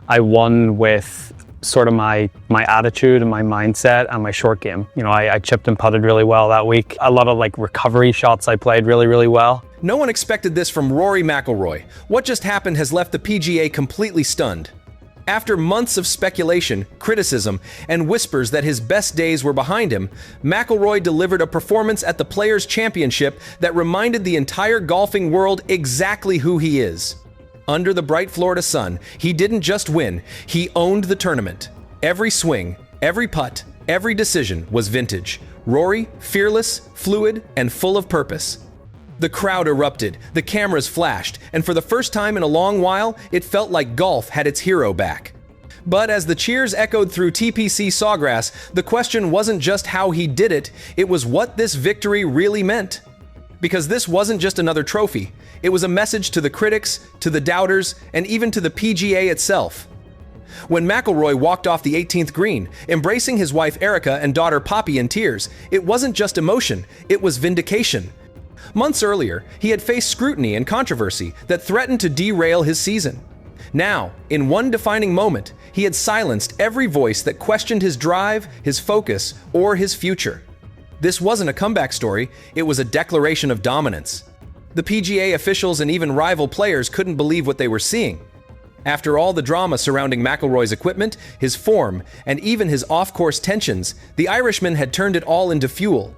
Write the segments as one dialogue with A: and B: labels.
A: I won with sort of my attitude and my mindset and my short game. I chipped and putted really well that week. A lot of recovery shots I played really, really well.
B: No one expected this from Rory McIlroy. What just happened has left the PGA completely stunned. After months of speculation, criticism, and whispers that his best days were behind him, McIlroy delivered a performance at the Players' Championship that reminded the entire golfing world exactly who he is. Under the bright Florida sun, he didn't just win, he owned the tournament. Every swing, every putt, every decision was vintage. Rory, fearless, fluid, and full of purpose. The crowd erupted, the cameras flashed, and for the first time in a long while, it felt like golf had its hero back. But as the cheers echoed through TPC Sawgrass, the question wasn't just how he did it, it was what this victory really meant. Because this wasn't just another trophy, it was a message to the critics, to the doubters, and even to the PGA itself. When McIlroy walked off the 18th green, embracing his wife Erica and daughter Poppy in tears, it wasn't just emotion, it was vindication. Months earlier, he had faced scrutiny and controversy that threatened to derail his season. Now, in one defining moment, he had silenced every voice that questioned his drive, his focus, or his future. This wasn't a comeback story, it was a declaration of dominance. The PGA officials and even rival players couldn't believe what they were seeing. After all the drama surrounding McIlroy's equipment, his form, and even his off-course tensions, the Irishman had turned it all into fuel.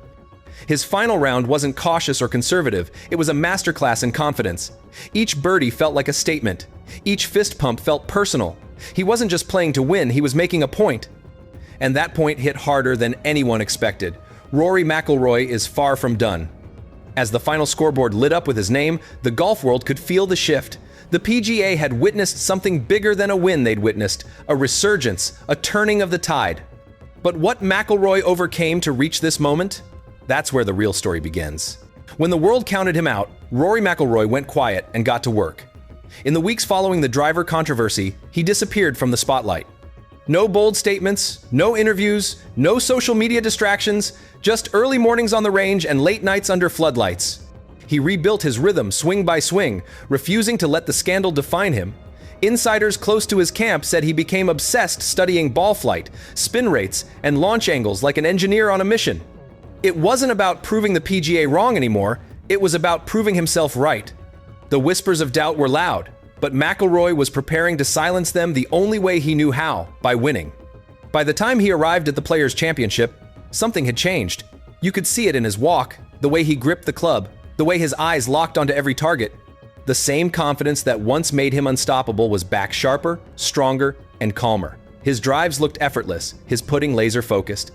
B: His final round wasn't cautious or conservative, it was a masterclass in confidence. Each birdie felt like a statement. Each fist pump felt personal. He wasn't just playing to win, he was making a point. And that point hit harder than anyone expected. Rory McIlroy is far from done. As the final scoreboard lit up with his name, the golf world could feel the shift. The PGA had witnessed something bigger than a win they'd witnessed, a resurgence, a turning of the tide. But what McIlroy overcame to reach this moment? That's where the real story begins. When the world counted him out, Rory McIlroy went quiet and got to work. In the weeks following the driver controversy, he disappeared from the spotlight. No bold statements, no interviews, no social media distractions, just early mornings on the range and late nights under floodlights. He rebuilt his rhythm swing by swing, refusing to let the scandal define him. Insiders close to his camp said he became obsessed studying ball flight, spin rates, and launch angles like an engineer on a mission. It wasn't about proving the PGA wrong anymore, it was about proving himself right. The whispers of doubt were loud, but McIlroy was preparing to silence them the only way he knew how, by winning. By the time he arrived at the Players' Championship, something had changed. You could see it in his walk, the way he gripped the club, the way his eyes locked onto every target. The same confidence that once made him unstoppable was back sharper, stronger, and calmer. His drives looked effortless, his putting laser-focused.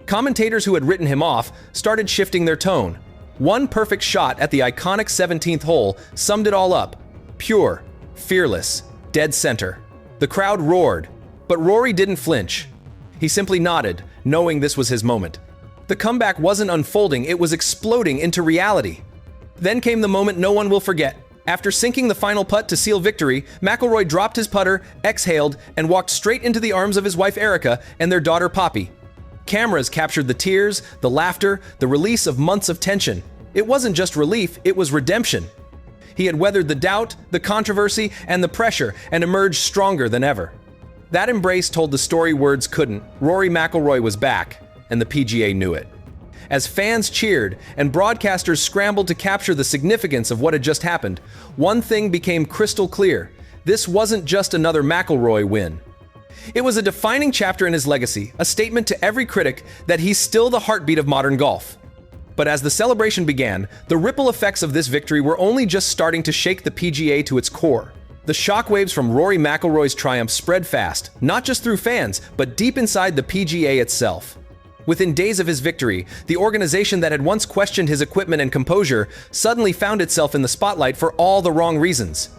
B: Commentators who had written him off started shifting their tone. One perfect shot at the iconic 17th hole summed it all up. Pure, fearless, dead center. The crowd roared, but Rory didn't flinch. He simply nodded, knowing this was his moment. The comeback wasn't unfolding, it was exploding into reality. Then came the moment no one will forget. After sinking the final putt to seal victory, McIlroy dropped his putter, exhaled, and walked straight into the arms of his wife Erica and their daughter Poppy. Cameras captured the tears, the laughter, the release of months of tension. It wasn't just relief, it was redemption. He had weathered the doubt, the controversy, and the pressure, and emerged stronger than ever. That embrace told the story words couldn't. Rory McIlroy was back, and the PGA knew it. As fans cheered and broadcasters scrambled to capture the significance of what had just happened, one thing became crystal clear. This wasn't just another McIlroy win. It was a defining chapter in his legacy, a statement to every critic that he's still the heartbeat of modern golf. But as the celebration began, the ripple effects of this victory were only just starting to shake the PGA to its core. The shockwaves from Rory McIlroy's triumph spread fast, not just through fans, but deep inside the PGA itself. Within days of his victory, the organization that had once questioned his equipment and composure suddenly found itself in the spotlight for all the wrong reasons.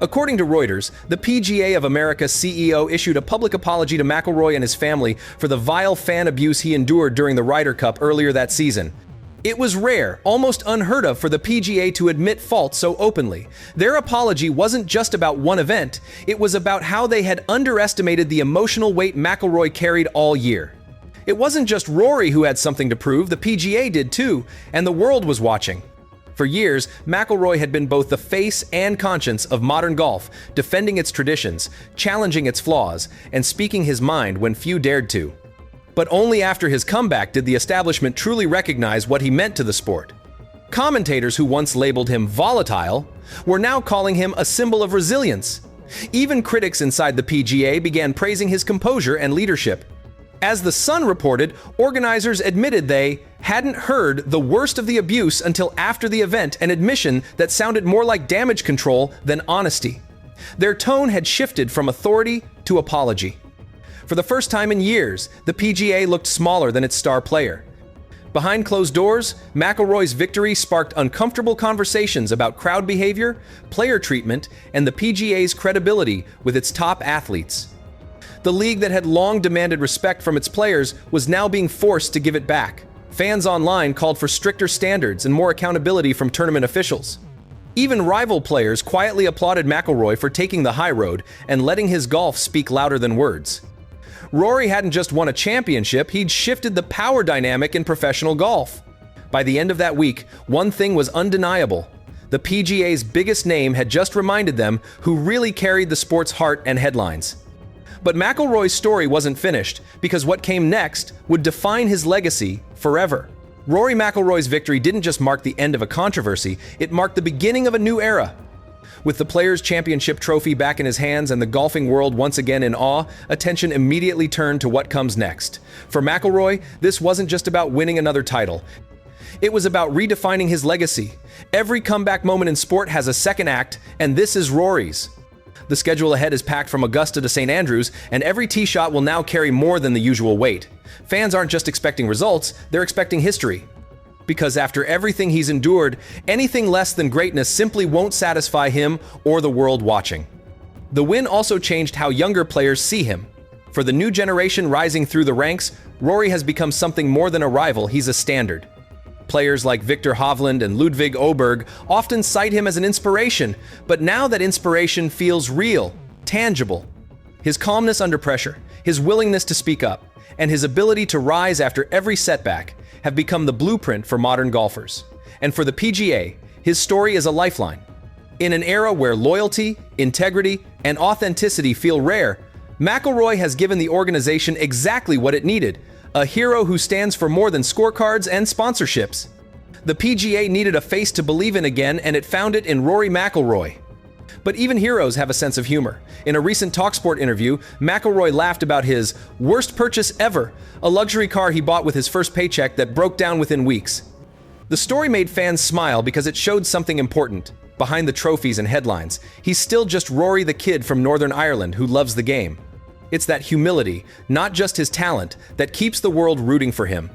B: According to Reuters, the PGA of America CEO issued a public apology to McIlroy and his family for the vile fan abuse he endured during the Ryder Cup earlier that season. It was rare, almost unheard of for the PGA to admit fault so openly. Their apology wasn't just about one event, it was about how they had underestimated the emotional weight McIlroy carried all year. It wasn't just Rory who had something to prove, the PGA did too, and the world was watching. For years, McIlroy had been both the face and conscience of modern golf, defending its traditions, challenging its flaws, and speaking his mind when few dared to. But only after his comeback did the establishment truly recognize what he meant to the sport. Commentators who once labeled him volatile were now calling him a symbol of resilience. Even critics inside the PGA began praising his composure and leadership. As The Sun reported, organizers admitted they hadn't heard the worst of the abuse until after the event, an admission that sounded more like damage control than honesty. Their tone had shifted from authority to apology. For the first time in years, the PGA looked smaller than its star player. Behind closed doors, McIlroy's victory sparked uncomfortable conversations about crowd behavior, player treatment, and the PGA's credibility with its top athletes. The league that had long demanded respect from its players was now being forced to give it back. Fans online called for stricter standards and more accountability from tournament officials. Even rival players quietly applauded McIlroy for taking the high road and letting his golf speak louder than words. Rory hadn't just won a championship, he'd shifted the power dynamic in professional golf. By the end of that week, one thing was undeniable. The PGA's biggest name had just reminded them who really carried the sport's heart and headlines. But McIlroy's story wasn't finished, because what came next would define his legacy forever. Rory McIlroy's victory didn't just mark the end of a controversy, it marked the beginning of a new era. With the Players' Championship trophy back in his hands and the golfing world once again in awe, attention immediately turned to what comes next. For McIlroy, this wasn't just about winning another title. It was about redefining his legacy. Every comeback moment in sport has a second act, and this is Rory's. The schedule ahead is packed from Augusta to St. Andrews, and every tee shot will now carry more than the usual weight. Fans aren't just expecting results, they're expecting history. Because after everything he's endured, anything less than greatness simply won't satisfy him or the world watching. The win also changed how younger players see him. For the new generation rising through the ranks, Rory has become something more than a rival, he's a standard. Players like Viktor Hovland and Ludvig Åberg often cite him as an inspiration, but now that inspiration feels real, tangible. His calmness under pressure, his willingness to speak up, and his ability to rise after every setback have become the blueprint for modern golfers. And for the PGA, his story is a lifeline. In an era where loyalty, integrity, and authenticity feel rare, McIlroy has given the organization exactly what it needed: a hero who stands for more than scorecards and sponsorships. The PGA needed a face to believe in again, and it found it in Rory McIlroy. But even heroes have a sense of humor. In a recent TalkSport interview, McIlroy laughed about his worst purchase ever, a luxury car he bought with his first paycheck that broke down within weeks. The story made fans smile because it showed something important. Behind the trophies and headlines, he's still just Rory the kid from Northern Ireland who loves the game. It's that humility, not just his talent, that keeps the world rooting for him.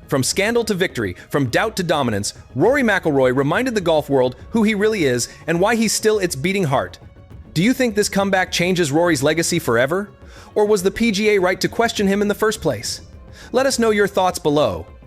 B: From scandal to victory, from doubt to dominance, Rory McIlroy reminded the golf world who he really is and why he's still its beating heart. Do you think this comeback changes Rory's legacy forever? Or was the PGA right to question him in the first place? Let us know your thoughts below.